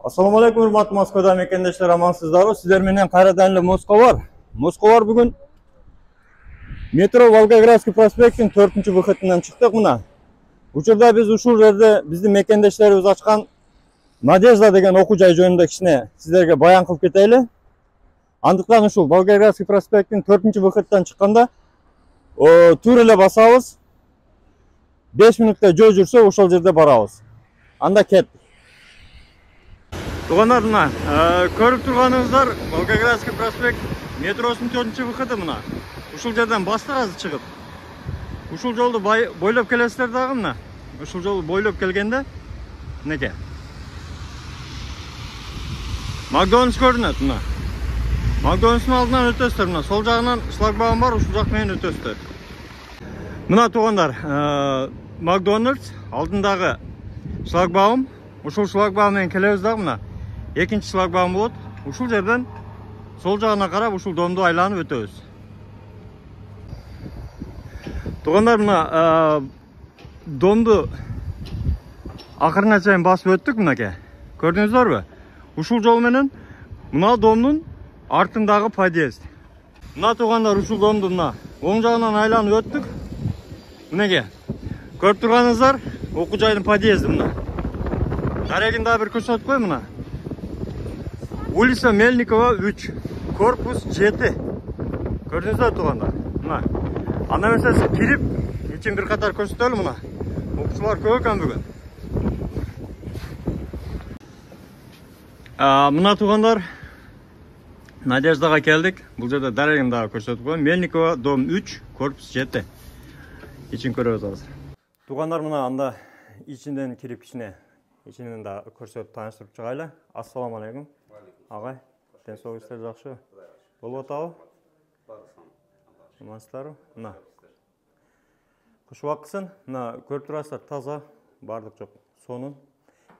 Assalamu alaikum hurmatly Moskvada mekendeshler, amansızlar. Sizler menен kayradan эле Moskva var bugün. Metro Волгоградский проспекттин 4-выходунан чыктык мына. Учурда биз ушул жерде биздин мекендештерибиз ачкан Надежда деген окуу жай жөнүндө кичине сиздерге баян кылып кетели. Андыктан ушул Волгоградский проспекттин 4-выходунан чыкканда тур эле басабыз. 5 мүнөттө жол жүрсө ошол жерде барабыз. Анда кеттик. Тугандар, мына көрүп турганыңыздар Волгоградский проспект метросунун 4-выходу мына. Ушул жерден бастык азыр чыгып. Ушул жолду бойлоп келесиздер дагы мына. Ушул жолду бойлоп келгенде мынеке. Макдональдс көрүнөт мына. Макдональдстын алдынан өтөсүздөр мына. Сол жагынан шлагбаум бар, ушул жак менен өтөсүздөр. Мына тугандар, Макдональдс алдындагы шлагбаум. Ушул шлагбаум менен келебиз дагы мына. Экинчи шлагбаум болот. Ушул жерден сол жагына карап ушул домду айланып өтөбүз. Тугандар, мына домду акырына чейин басып өттүк мынакей. Көрдүңүздөрбү? Ушул жол менен мына домдун артындагы подъезд. Мына тугандар, ушул домду мына оң жагынан айланып өттүк. Мынакей. Көрүп турганыңыздар, окуу жайдын подъезди мына. Дарегин дагы бир көрсөтүп кой мына. Улица Мельникова 3, корпус 7. Көрдүңүздөр тугандар? Мына. Анда эмесе кирип, ичин бир катар көрсөтөлү мына. Окуучулар көп экен бүгүн. Мына тугандар, Надеждага келдик. Бул жерде дарегин дагы көрсөтүп коем. Мельникова дом 3, корпус 7. Ичин көрөбүз азыр. Тугандар, мына анда ичинден кирип кичине ичинен да көрсөтүп тааныштырып чыгайлы. Ассаламу алейкум. Агай, ден соолугуңуздар жакшы болуп атабы? Амансыздарбы? Мына. Куш убакытсын, мына көрүп турасыздар, таза, бардык жок сонун.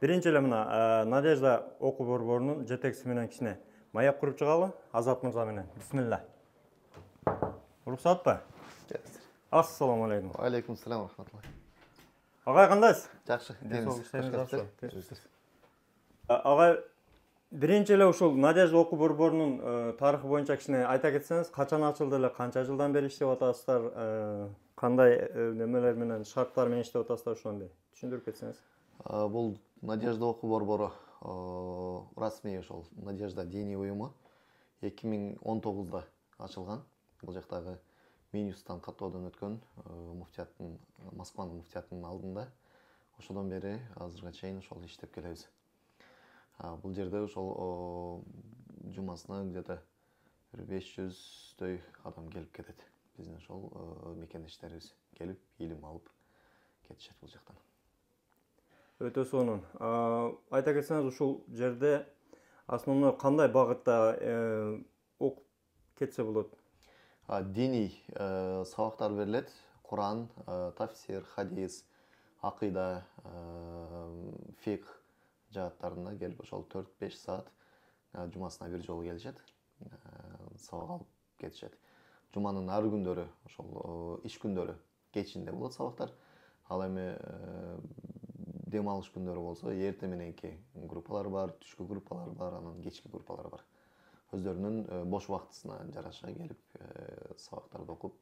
Биринчи эле мына Надежда окуу борборунун жетекчиси менен кичине маек куруп чыгалы, Азат мырза менен. Бисмилла. Уруксатпы? Ассаламу алейкум. Алейкум салам рахматуллах. Агай, кандайсыз? Жакшы. Агай, биринчи эле ушул Надежда окуу борборунун тарыхы боюнча кичине айта кетсеңиз, качан ачылды эле, канча жылдан бери иштеп атасыздар, кандай немелер менен, шарттар менен иштеп атасыздар, ошону түшүндүрүп кетсеңиз. Бул Надежда окуу борбору расмий ошол Надежда диний уюму 2019-да ачылган. Бул жактагы Минюстан каттоодон өткөн муфтияттын, Москванын муфтиятынын алдында. Ошодон бери азырга чейин ошол иштеп келебиз. Бул жерде ошол жумасына где-то 500-дөй адам келип кетет. Биздин ошол мекендештерибиз келип, илим алып кетишет бул жактан. Өтө сонун. Айта кетсеңиз, ушул жерде основной кандай багытта окуп кетсе болот? Диний сабактар берилет. Куран, тафсир, хадис, акыйда, фикх жааттарына келип ошол 4-5 саат жумасына бир жолу келишет. Сабак алып кетишет. Жуманын ар күндөрү, ошол иш күндөрү кечинде болот сабактар. Ал эми дем алыш күндөрү болсо, эртең мененки группалар бар, түшкү группалар бар, анан кечки группалар бар. Өздөрүнүн бош убактысына жараша келип сабактарды окуп,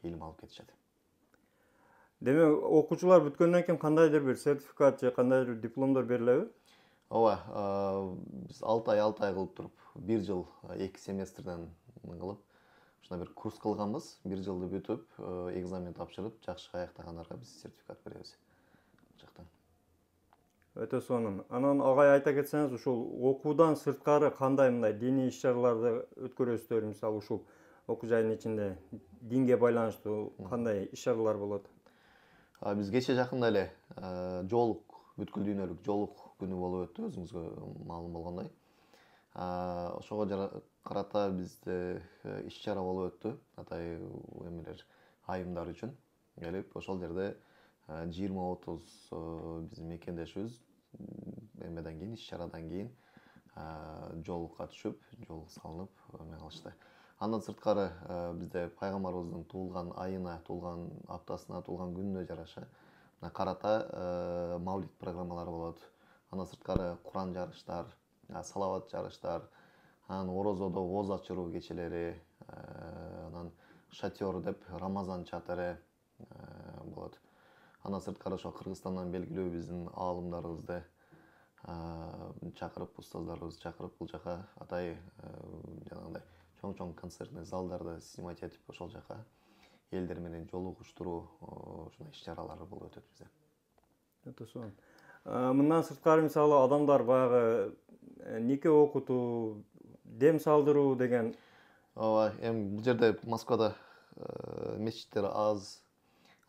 илим алып кетишет. Демек, окуучулар бүткөндөн кийин кандайдыр бир сертификат же кандайдыр дипломдор берилеби? Ооба, биз 6 ай кылып туруп, 1 жыл 2 семестрден кылып, ушундай бир курс кылганбыз. 1 жылды бүтүп, экзамен тапшырып, жакшы аяктагандарга биз сертификат беребиз. Жактан. Өтө сонун. Анан агай, айта кетсеңиз, ушул окуудан сырткары кандай мындай диний иш-чараларды өткөрөсүздөр? Мисалы, ушул окуу жайдын ичинде динге байланыштуу кандай иш-чаралар болот? Биз кече жакында эле жоолук, бүткүл дүйнөлүк жоолук күнү болуп өттү, өзүңүзгө маалым болгондой. Ошого карата бизде иш-чара болуп өттү. Атай эмелер, айымдар үчүн келип, ошол жерде 20-30 биздин мекендешибиз эмеден кийин, иш-чарадан кийин жоолукка түшүп, жоолук салынып эме кылышты. Андан сырткары бизде пайгамбарыбыздын туулган айына, туулган аптасына, туулган күнүнө жараша карата мавлид программалары болот. Андан сырткары Куран жарыштар, салават жарыштар, анан орозодо ооз ачыруу кечелери, анан шатер деп Рамазан чатыры болот. Андан сырткары ошо Кыргызстандан белгилүү биздин аалымдарыбызды чакырып, устаздарыбызды чакырып бул жака атай жанагындай чоң концертный залдарды снимать этип ошол жака элдер менен жолугуштуруу ушундай иш-чаралар болуп өтөт бизде. Өтө сонун. Мындан сырткары мисалы адамдар баягы нике окутуу, дем салдыруу деген. Ооба, эми бул жерде Москвада мечиттер аз.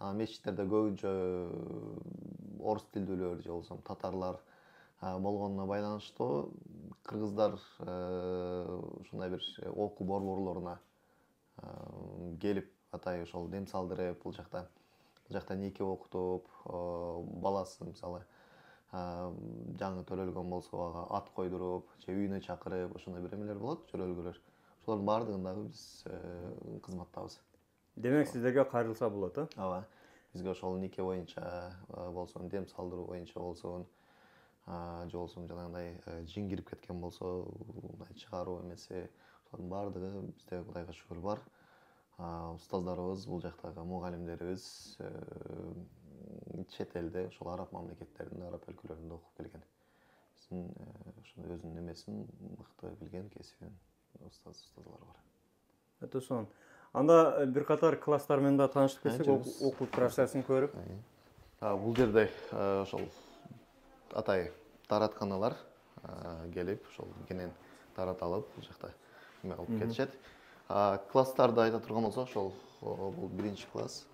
Мечиттерде көбүнчө орус тилдүүлөр же болбосо татарлар болгонуна байланыштуу кыргыздар ушундай бир окуу борборлоруна келип атай ошол дем салдырып, бул жакта нике окутуп, баласы мисалы жаңы төрөлгөн болсо ага ат койдуруп, же үйүнө чакырып, ошондой бир эмелер болот, жөрөлгөлөр. Ошолордун баардыгын дагы биз кызматтабыз. Демек сиздерге кайрылса болот, Ооба. Бизге ошол нике боюнча болсун, дем салдыруу боюнча болсун, же болбосо жанагындай жин кирип кеткен болсо, чыгаруу эмеси, ошолордун баардыгы бизде Кудайга шүгүр бар. Устаздарыбыз, бул жактагы мугалимдерибиз чет элде, ошол араб мамлекеттеринде, араб өлкөлөрүндө окуп келген. Биздин ошондой өзүнүн эмесин мыкты билген кесибин устазлар бар. Өтө сонун. Анда бир катар класстар менен да таанышып кетсек, окуу процессин көрүп. Бул жерде ошол атай таратканалар келип, ошол кенен тараталып, бул жакта эме кылып кетишет. Класстарды айта турган болсок, ошол бул 1-класс.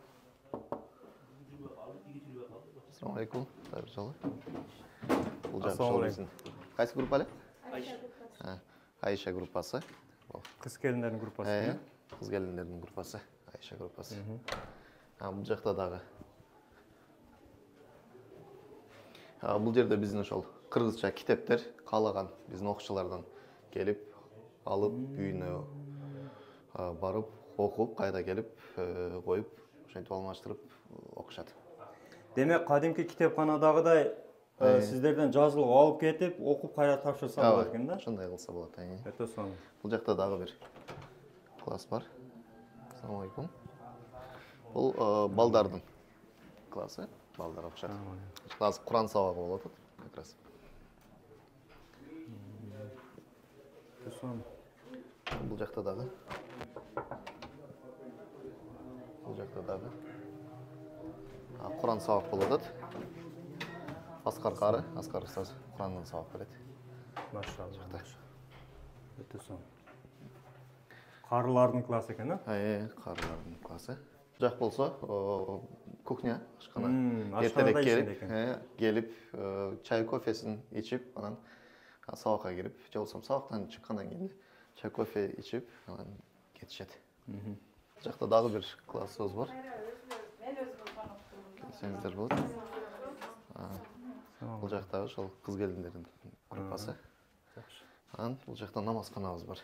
Ассаламу алейкум. Бул жакта ошол биздин кайсы группа эле? Айша группасы. Кыз келиндердин группасы. Кыз келиндердин группасы, Айша группасы. Бул жакта дагы. Бул жерде биздин ошол кыргызча китептер каалаган биздин окуучулардан келип, алып, үйүнө барып, окуп, кайра келип, коюп, ошентип алмаштырып окушат. Демек, кадимки китепканадагыдай сиздерден жазылып алып кетип, окуп кайра тапшырса болот экен да? Ошондой кылса болот. Өтө сонун. Бул жакта дагы бир класс бар. Ассаламу алейкум. Бул балдардын классы, балдар окушат. Класс Куран сабагы болот как раз. Өтө сонун. Бул жакта дагы. Бул жакта дагы. Куран сабак болуп атат. Аскар кары, Аскар устаз Курандан сабак берет. Машалла. Өтө сонун. Карылардын классы экен, Карылардын классы. Бул жак болсо, кухня, ашкана. Эртерээк келип, чай кофесин ичип, анан сабакка кирип, же болбосо сабактан чыккандан кийин чай кофе ичип, анан кетишет. Бул жакта дагы бир классыбыз бар. Келсеңиздер болот. Бул жакта ошол кыз келиндердин группасы. Анан бул жакта намазканабыз бар.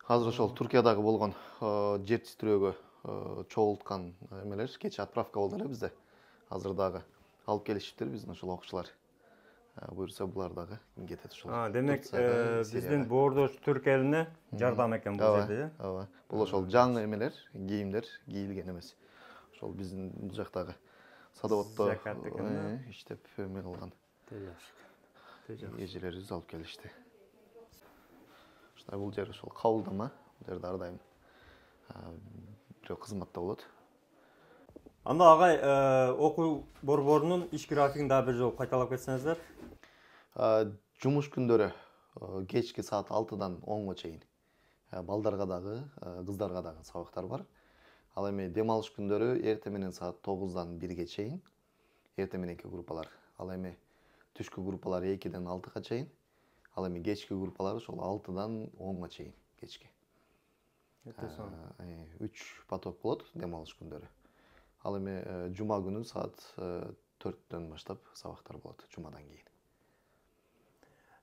Азыр ошол Туркиядагы болгон жер титирөөгө чогулткан эмелер, кечээ отправка болду эле бизде. Азыр дагы алып келишиптир биздин ошол окуучулар. Буюрса булар дагы кетет ошол. Демек, биздин боордош түрк элине жардам экен бул жерде, Ооба. Бул ошол жаңы эмелер, кийимдер кийилген эмес. Ошол биздин бул жактагы садоводдо иштеп эме кылган. Эжелерибиз алып келишти. Бул жер ошол кабылдама, бул жерде ар дайым бирөө кызматта болот. Анда агай окуу борборунун иш графигин дагы бир жолу кайталап кетсеңиздер. Жумуш күндөрү кечки саат 6-дан 10-га чейин балдарга дагы, кыздарга дагы сабактар бар. Ал эми дем алыш күндөрү эртең менен саат 9-дан 1-ге чейин эртең мененки группалар. Ал эми түшкү группалар 2-ден 6-га чейин. Ал эми кечки группалар ошол 6-дан 10-га чейин кечки. 3 поток болот дем алыш күндөрү. Ал эми жума күнү саат 4-төн баштап сабактар болот жумадан кийин.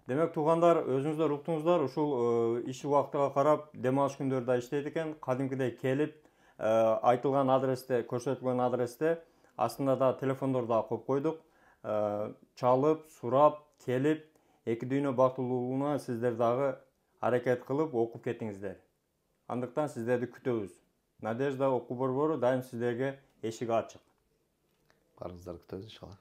Демек, туугандар, өзүңүздөр уктуңуздар, ушул иш убактыга карап дем алыш күндөрү да иштейт экен. Кадимкидей келип, айтылган адресте, көрсөтүлгөн адресте астында да телефондорду да коюп койдук. Чалып, сурап, келип, эки дүйнө бактылуулугуна сиздер дагы аракет кылып окуп кетиңиздер. Андыктан сиздерди күтөбүз. Надежда окуу борбору дайым сиздерге эшиги ачык. Барыңыздар күтөбүз иншалла.